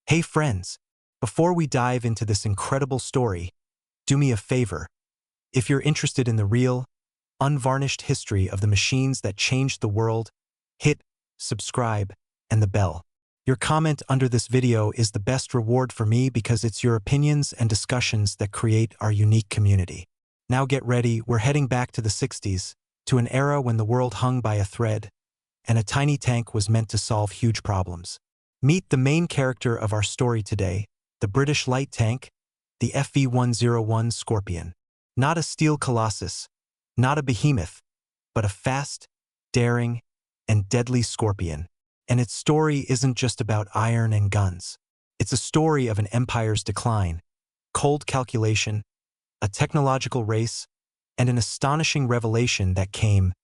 Hey friends, before we dive into this incredible story, do me a favor. If you're interested in the real, unvarnished history of the machines that changed the world, hit subscribe and the bell. Your comment under this video is the best reward for me because it's your opinions and discussions that create our unique community. Now get ready, we're heading back to the 60s, to an era when the world hung by a thread, and a tiny tank was meant to solve huge problems. Meet the main character of our story today, the British light tank, the FV101 Scorpion. Not a steel colossus, not a behemoth, but a fast, daring, and deadly scorpion. And its story isn't just about iron and guns. It's a story of an empire's decline, cold calculation, a technological race, and an astonishing revelation that came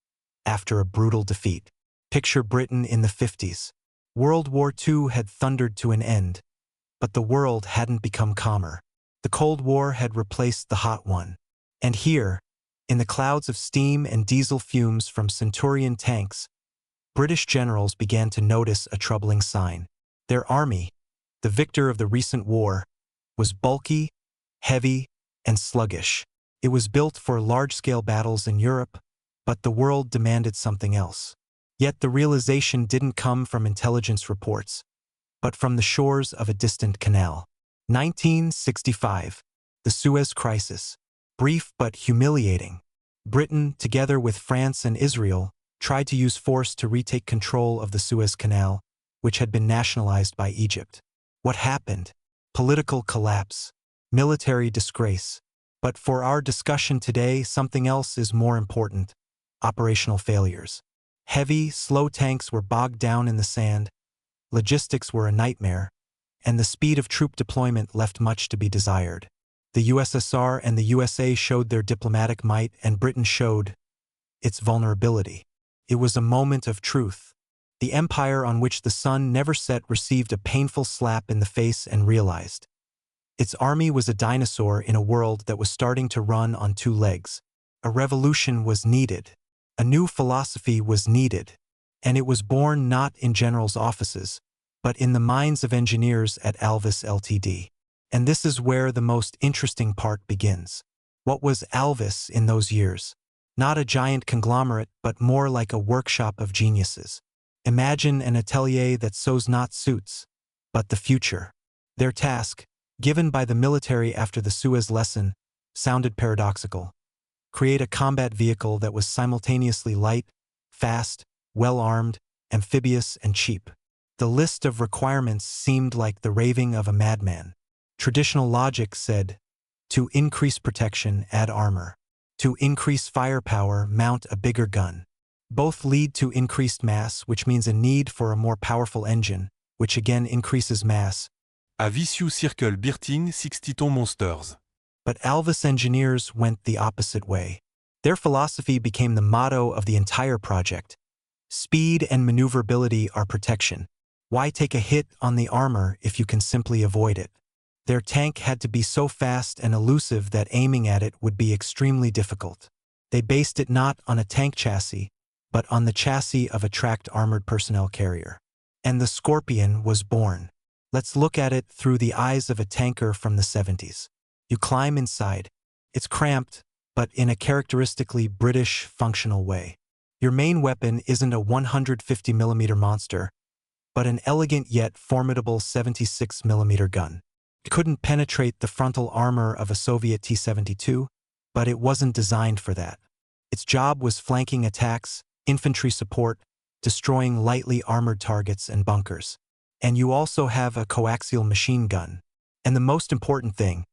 after a brutal defeat. Picture Britain in the 50s. World War II had thundered to an end, but the world hadn't become calmer. The Cold War had replaced the hot one. And here, in the clouds of steam and diesel fumes from Centurion tanks, British generals began to notice a troubling sign. Their army, the victor of the recent war, was bulky, heavy, and sluggish. It was built for large-scale battles in Europe, but the world demanded something else. Yet the realization didn't come from intelligence reports, but from the shores of a distant canal. 1965, the Suez Crisis. Brief but humiliating. Britain, together with France and Israel, tried to use force to retake control of the Suez Canal, which had been nationalized by Egypt. What happened? Political collapse. Military disgrace. But for our discussion today, something else is more important. Operational failures. Heavy, slow tanks were bogged down in the sand, logistics were a nightmare, and the speed of troop deployment left much to be desired. The USSR and the USA showed their diplomatic might, and Britain showed its vulnerability. It was a moment of truth. The empire on which the sun never set received a painful slap in the face and realized its army was a dinosaur in a world that was starting to run on two legs. A revolution was needed. A new philosophy was needed. And it was born not in generals' offices, but in the minds of engineers at Alvis Ltd. And this is where the most interesting part begins. What was Alvis in those years? Not a giant conglomerate, but more like a workshop of geniuses. Imagine an atelier that sews not suits, but the future. Their task, given by the military after the Suez lesson, sounded paradoxical. Create a combat vehicle that was simultaneously light, fast, well-armed, amphibious, and cheap. The list of requirements seemed like the raving of a madman. Traditional logic said, to increase protection, add armor. To increase firepower, mount a bigger gun. Both lead to increased mass, which means a need for a more powerful engine, which again increases mass. A vicious circle built-in 60-ton monsters. But Alvis engineers went the opposite way. Their philosophy became the motto of the entire project. Speed and maneuverability are protection. Why take a hit on the armor if you can simply avoid it? Their tank had to be so fast and elusive that aiming at it would be extremely difficult. They based it not on a tank chassis, but on the chassis of a tracked armored personnel carrier. And the Scorpion was born. Let's look at it through the eyes of a tanker from the 70s. You climb inside. It's cramped, but in a characteristically British, functional way. Your main weapon isn't a 150mm monster, but an elegant yet formidable 76mm gun. It couldn't penetrate the frontal armor of a Soviet T-72, but it wasn't designed for that. Its job was flanking attacks, infantry support, destroying lightly armored targets and bunkers. And you also have a coaxial machine gun. And the most important thing,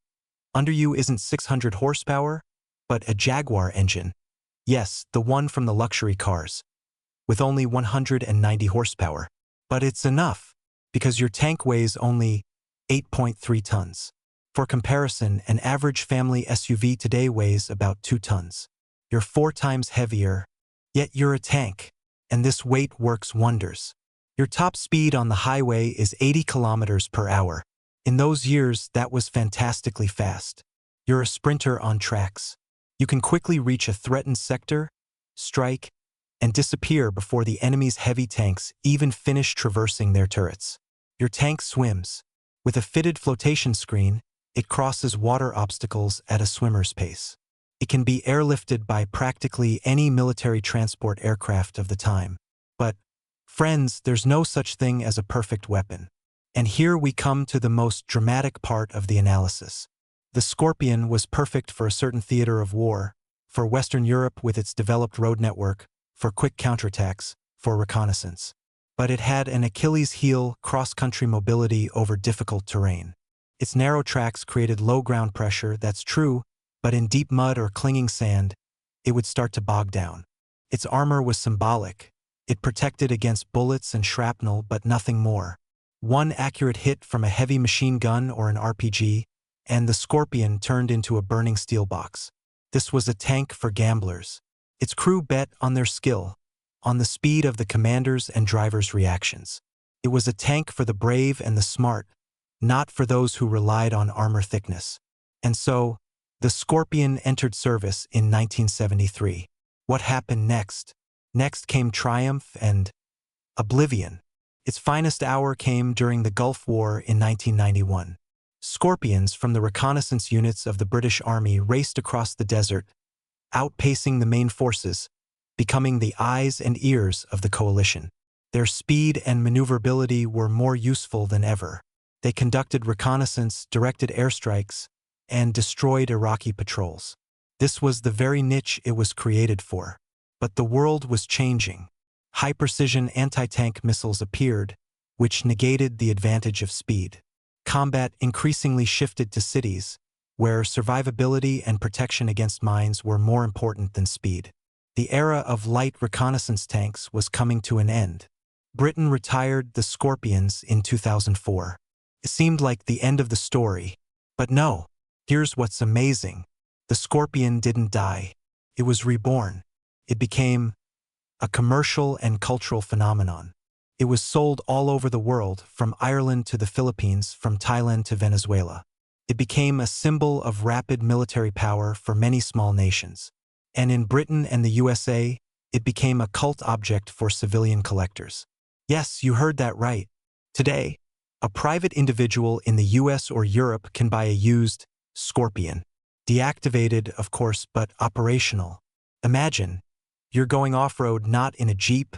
under you isn't 600 horsepower, but a Jaguar engine. Yes, the one from the luxury cars, with only 190 horsepower. But it's enough, because your tank weighs only 8.3 tons. For comparison, an average family SUV today weighs about 2 tons. You're 4 times heavier, yet you're a tank, and this weight works wonders. Your top speed on the highway is 80 kilometers per hour. In those years, that was fantastically fast. You're a sprinter on tracks. You can quickly reach a threatened sector, strike, and disappear before the enemy's heavy tanks even finish traversing their turrets. Your tank swims, With a fitted flotation screen, it crosses water obstacles at a swimmer's pace. It can be airlifted by practically any military transport aircraft of the time. But, friends, there's no such thing as a perfect weapon. And here we come to the most dramatic part of the analysis. The Scorpion was perfect for a certain theater of war, for Western Europe with its developed road network, for quick counterattacks, for reconnaissance. But it had an Achilles heel: cross-country mobility over difficult terrain. Its narrow tracks created low ground pressure, that's true, but in deep mud or clinging sand, it would start to bog down. Its armor was symbolic. It protected against bullets and shrapnel, but nothing more. One accurate hit from a heavy machine gun or an RPG, and the Scorpion turned into a burning steel box. This was a tank for gamblers. Its crew bet on their skill, on the speed of the commanders' and drivers' reactions. It was a tank for the brave and the smart, not for those who relied on armor thickness. And so, the Scorpion entered service in 1973. What happened next? Next came triumph and oblivion. Its finest hour came during the Gulf War in 1991. Scorpions from the reconnaissance units of the British Army raced across the desert, outpacing the main forces, becoming the eyes and ears of the coalition. Their speed and maneuverability were more useful than ever. They conducted reconnaissance, directed airstrikes, and destroyed Iraqi patrols. This was the very niche it was created for. But the world was changing. High-precision anti-tank missiles appeared, which negated the advantage of speed. Combat increasingly shifted to cities, where survivability and protection against mines were more important than speed. The era of light reconnaissance tanks was coming to an end. Britain retired the Scorpions in 2004. It seemed like the end of the story. But no, here's what's amazing. The Scorpion didn't die. It was reborn. It became a commercial and cultural phenomenon. It was sold all over the world, from Ireland to the Philippines, from Thailand to Venezuela. It became a symbol of rapid military power for many small nations. And in Britain and the USA, it became a cult object for civilian collectors. Yes, you heard that right. Today, a private individual in the US or Europe can buy a used Scorpion. Deactivated, of course, but operational. Imagine, you're going off-road not in a Jeep,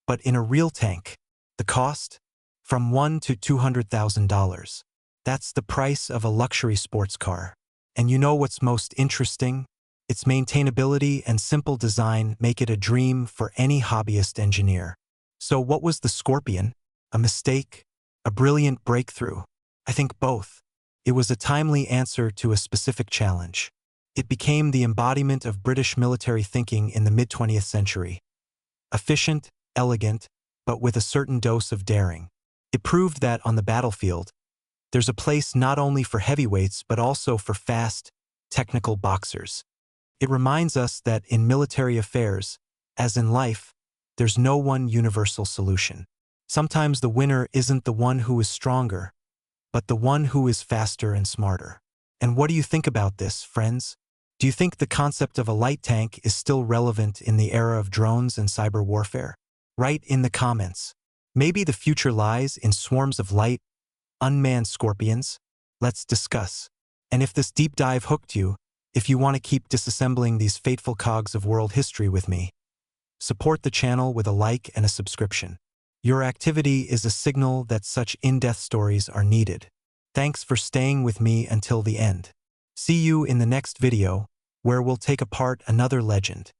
but in a real tank. The cost? From $1,000 to $200,000. That's the price of a luxury sports car. And you know what's most interesting? Its maintainability and simple design make it a dream for any hobbyist engineer. So what was the Scorpion? A mistake? A brilliant breakthrough? I think both. It was a timely answer to a specific challenge. It became the embodiment of British military thinking in the mid-20th century. Efficient, elegant, but with a certain dose of daring. It proved that on the battlefield, there's a place not only for heavyweights but also for fast, technical boxers. It reminds us that in military affairs, as in life, there's no one universal solution. Sometimes the winner isn't the one who is stronger, but the one who is faster and smarter. And what do you think about this, friends? Do you think the concept of a light tank is still relevant in the era of drones and cyber warfare? Write in the comments. Maybe the future lies in swarms of light, unmanned Scorpions? Let's discuss. And if this deep dive hooked you, if you want to keep disassembling these fateful cogs of world history with me, support the channel with a like and a subscription. Your activity is a signal that such in-depth stories are needed. Thanks for staying with me until the end. See you in the next video, where we'll take apart another legend.